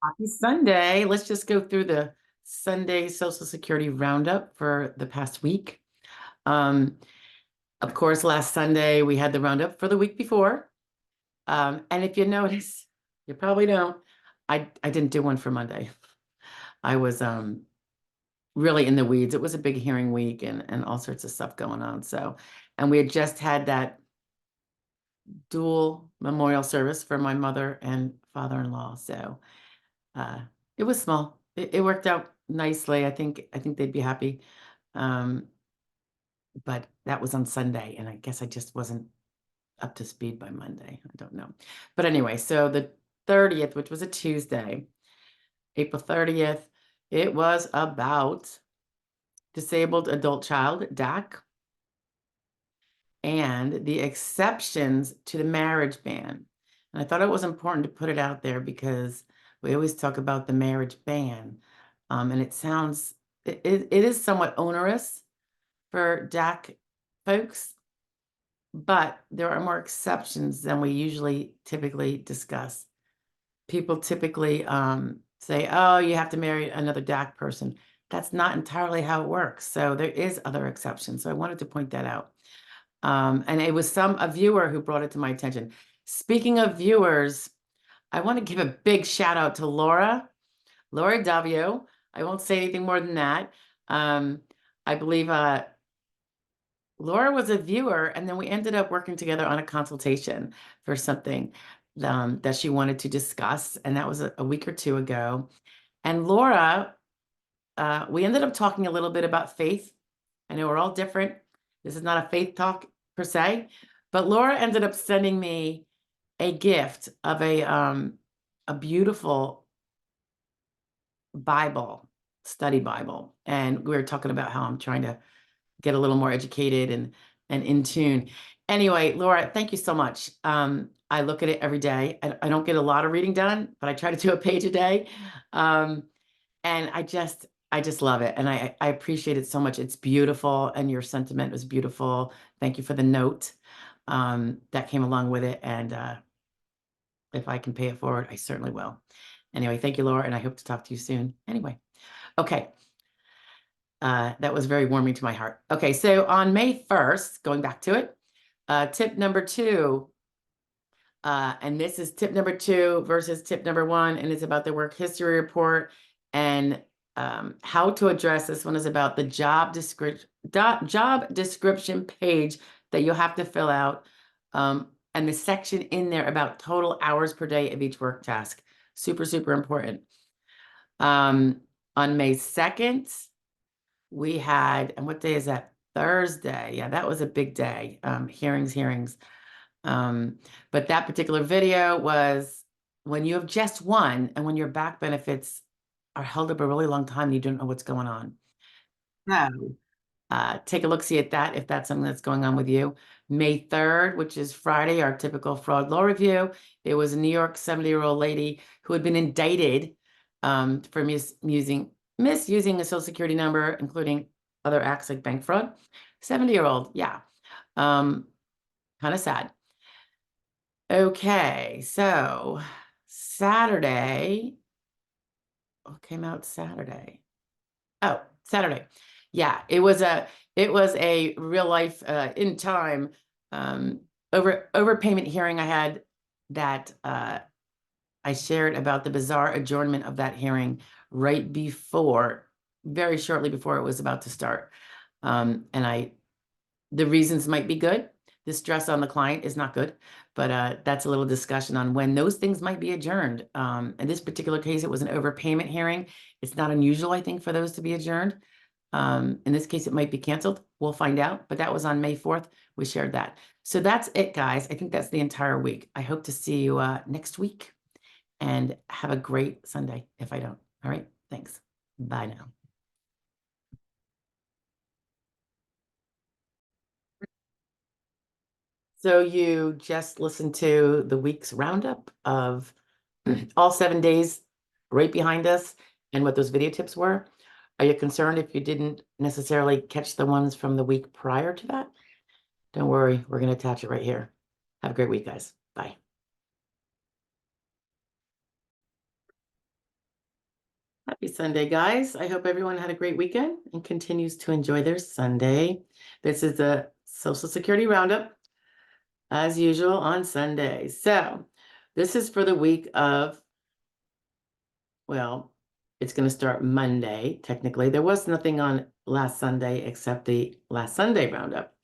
Happy Sunday. Let's just go through the Sunday Social Security roundup for the past week. Um, of course, last Sunday we had the roundup for the week before. And if you notice, you probably don't, I didn't do one for Monday. I was really in the weeds. It was a big hearing week and all sorts of stuff going on. So, and we had just had that dual memorial service for my mother and father-in-law. So uh, it was small. It worked out nicely. I think they'd be happy. Um, but that was on Sunday, and I guess I just wasn't up to speed by Monday. I don't know. But anyway, so the 30th, which was a Tuesday, April 30th, it was about disabled adult child, DAC, and the exceptions to the marriage ban. And I thought it was important to put it out there because we always talk about the marriage ban. And it sounds, it is somewhat onerous for DAC folks, but there are more exceptions than we usually typically discuss. People typically say, oh, you have to marry another DAC person. That's not entirely how it works. So there is other exceptions. So I wanted to point that out. And it was a viewer who brought it to my attention. Speaking of viewers, I want to give a big shout out to Laura W. I won't say anything more than that. I believe Laura was a viewer, and then we ended up working together on a consultation for something that she wanted to discuss, and that was a week or two ago. And Laura, we ended up talking a little bit about faith. I know we're all different. This is not a faith talk per se, but Laura ended up sending me a gift of a beautiful Bible, study Bible. And we were talking about how I'm trying to get a little more educated and in tune. Anyway, Laura, thank you so much. I look at it every day. I don't get a lot of reading done, but I try to do a page a day. And I just love it. And I appreciate it so much. It's beautiful. And your sentiment was beautiful. Thank you for the note that came along with it. And if I can pay it forward, I certainly will. Anyway, thank you, Laura. And I hope to talk to you soon. Anyway, okay. That was very warming to my heart. Okay, so on May 1st, going back to it, tip number 2, and this is tip number 2 versus tip number 1, and it's about the work history report and how to address this one is about the job description page that you'll have to fill out, and the section in there about total hours per day of each work task. Super, super important. On May 2nd, we had, and what day is that? Thursday. Yeah, that was a big day. Hearings. But that particular video was when you have just one and when your back benefits are held up a really long time and you don't know what's going on. So take a look-see at that if that's something that's going on with you. May 3rd, which is Friday, our typical fraud law review. It was a New York 70-year-old lady who had been indicted for misusing a social security number, including other acts like bank fraud. 70-year-old, yeah. Kind of sad. Okay, so Saturday, what came out Saturday? Oh, Saturday. Yeah, it was a real life in time overpayment hearing I had that I shared about the bizarre adjournment of that hearing right before, very shortly before it was about to start. And the reasons might be good. The stress on the client is not good, but that's a little discussion on when those things might be adjourned. In this particular case, it was an overpayment hearing. It's not unusual, I think, for those to be adjourned. In this case, it might be canceled. We'll find out, but that was on May 4th. We shared that. So that's it, guys. I think that's the entire week. I hope to see you next week and have a great Sunday if I don't. All right. Thanks. Bye now. So you just listened to the week's roundup of all 7 days right behind us and what those video tips were. Are you concerned if you didn't necessarily catch the ones from the week prior to that? Don't worry, we're going to attach it right here. Have a great week, guys. Bye. Happy Sunday, guys. I hope everyone had a great weekend and continues to enjoy their Sunday. This is the Social Security Roundup, as usual, on Sunday. So this is for the week of, well, it's going to start Monday, technically. There was nothing on last Sunday except the last Sunday Roundup.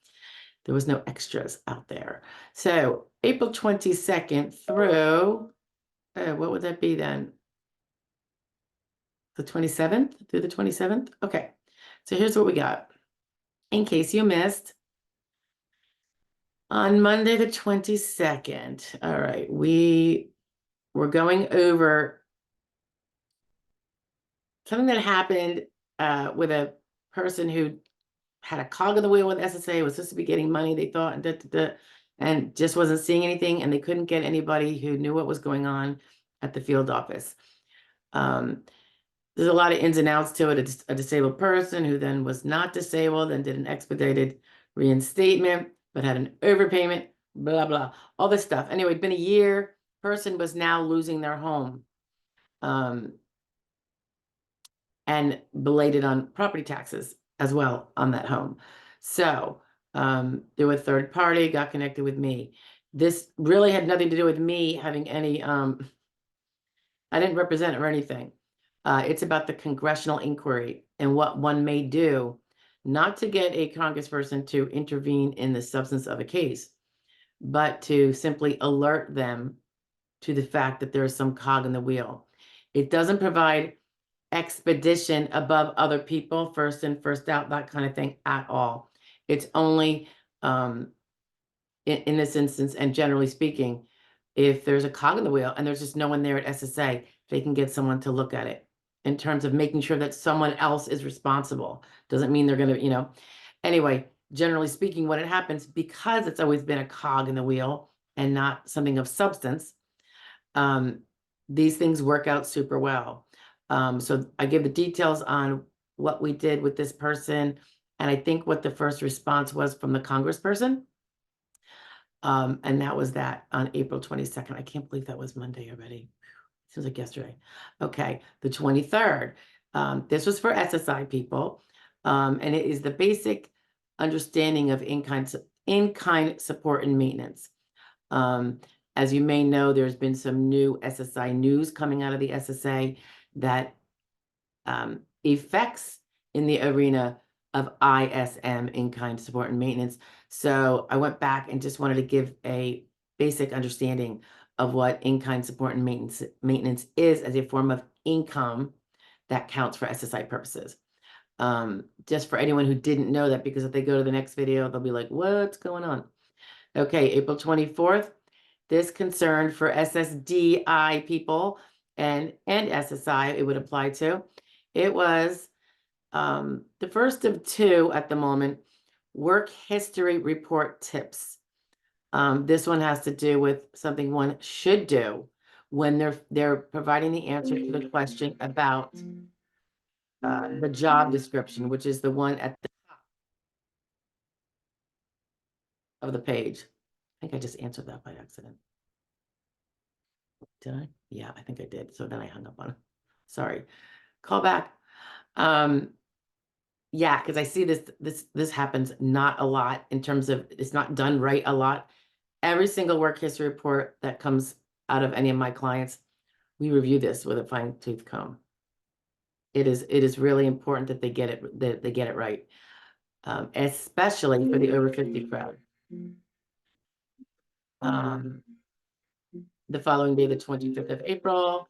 There was no extras out there. So April 22nd through, what would that be then? The 27th through the 27th? Okay, so here's what we got. In case you missed, on Monday the 22nd, all right, we were going over something that happened with a person who had a cog in the wheel with SSA, was supposed to be getting money, they thought, and just wasn't seeing anything, and they couldn't get anybody who knew what was going on at the field office. There's a lot of ins and outs to it. A disabled person who then was not disabled and did an expedited reinstatement, but had an overpayment, blah, blah, all this stuff. Anyway, it'd been a year. Person was now losing their home and belated on property taxes as well on that home. So they were a third party, got connected with me. This really had nothing to do with me having any, I didn't represent or anything. It's about the congressional inquiry and what one may do, not to get a congressperson to intervene in the substance of a case, but to simply alert them to the fact that there is some cog in the wheel. It doesn't provide expedition above other people, first in, first out, that kind of thing at all. It's only in this instance, and generally speaking, if there's a cog in the wheel and there's just no one there at SSA, they can get someone to look at it in terms of making sure that someone else is responsible. Doesn't mean they're going to, anyway, generally speaking, when it happens, because it's always been a cog in the wheel and not something of substance, these things work out super well. So I give the details on what we did with this person, and I think what the first response was from the congressperson. And that was that on April 22nd. I can't believe that was Monday already. Seems like yesterday. Okay, the 23rd. This was for SSI people, and it is the basic understanding of in-kind support and maintenance. As you may know, there's been some new SSI news coming out of the SSA that effects in the arena of ISM, in-kind support and maintenance. So I went back and just wanted to give a basic understanding of what in-kind support and maintenance is as a form of income that counts for SSI purposes. Just for anyone who didn't know that, because if they go to the next video, they'll be like, what's going on? Okay, April 24th, this concerned for SSDI people and SSI it would apply to. It was the first of two at the moment, work history report tips. This one has to do with something one should do when they're providing the answer to the question about the job description, which is the one at the top of the page. I think I just answered that by accident. Did I? Yeah, I think I did. So then I hung up on it. Sorry. Call back. Yeah, because I see this happens not a lot in terms of it's not done right a lot. Every single work history report that comes out of any of my clients, we review this with a fine-tooth comb. It is really important that they get it right, especially for the over 50 crowd. The following day, the 25th of April,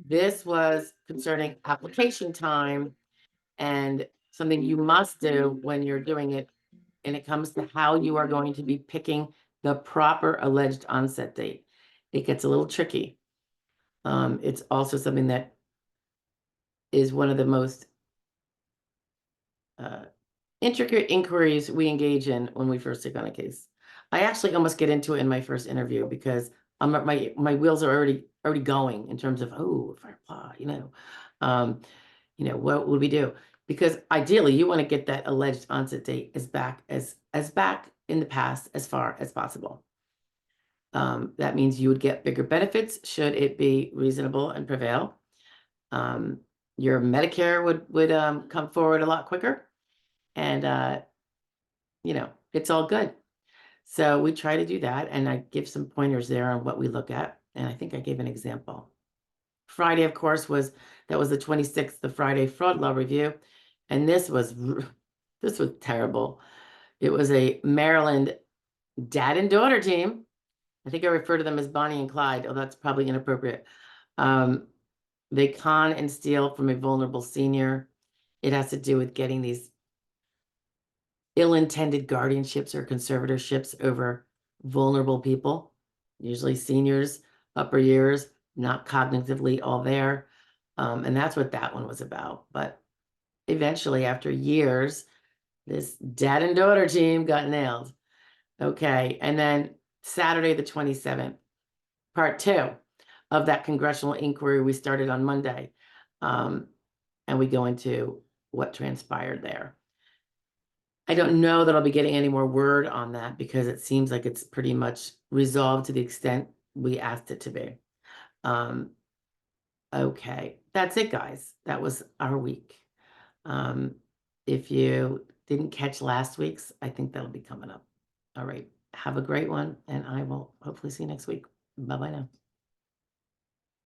this was concerning application time and something you must do when you're doing it, and it comes to how you are going to be picking the proper alleged onset date. It gets a little tricky. It's also something that is one of the most intricate inquiries we engage in when we first take on a case. I actually almost get into it in my first interview because my wheels are already going in terms of, oh, if I apply, what would we do? Because ideally you want to get that alleged onset date as back in the past as far as possible. That means you would get bigger benefits should it be reasonable and prevail. Your Medicare would come forward a lot quicker, and it's all good. So we try to do that, and I give some pointers there on what we look at, and I think I gave an example. Friday, of course, that was the 26th, the Friday fraud law review, and this was terrible. It was a Maryland dad and daughter team. I think I refer to them as Bonnie and Clyde. Oh, that's probably inappropriate. They con and steal from a vulnerable senior. It has to do with getting these ill-intended guardianships or conservatorships over vulnerable people, usually seniors, upper years, not cognitively all there. And that's what that one was about. But eventually, after years, this dad and daughter team got nailed. Okay. And then Saturday, the 27th, part 2 of that congressional inquiry we started on Monday. And we go into what transpired there. I don't know that I'll be getting any more word on that because it seems like it's pretty much resolved to the extent we asked it to be. Okay, that's it, guys. That was our week. If you didn't catch last week's, I think that'll be coming up. All right, have a great one, and I will hopefully see you next week. Bye-bye now.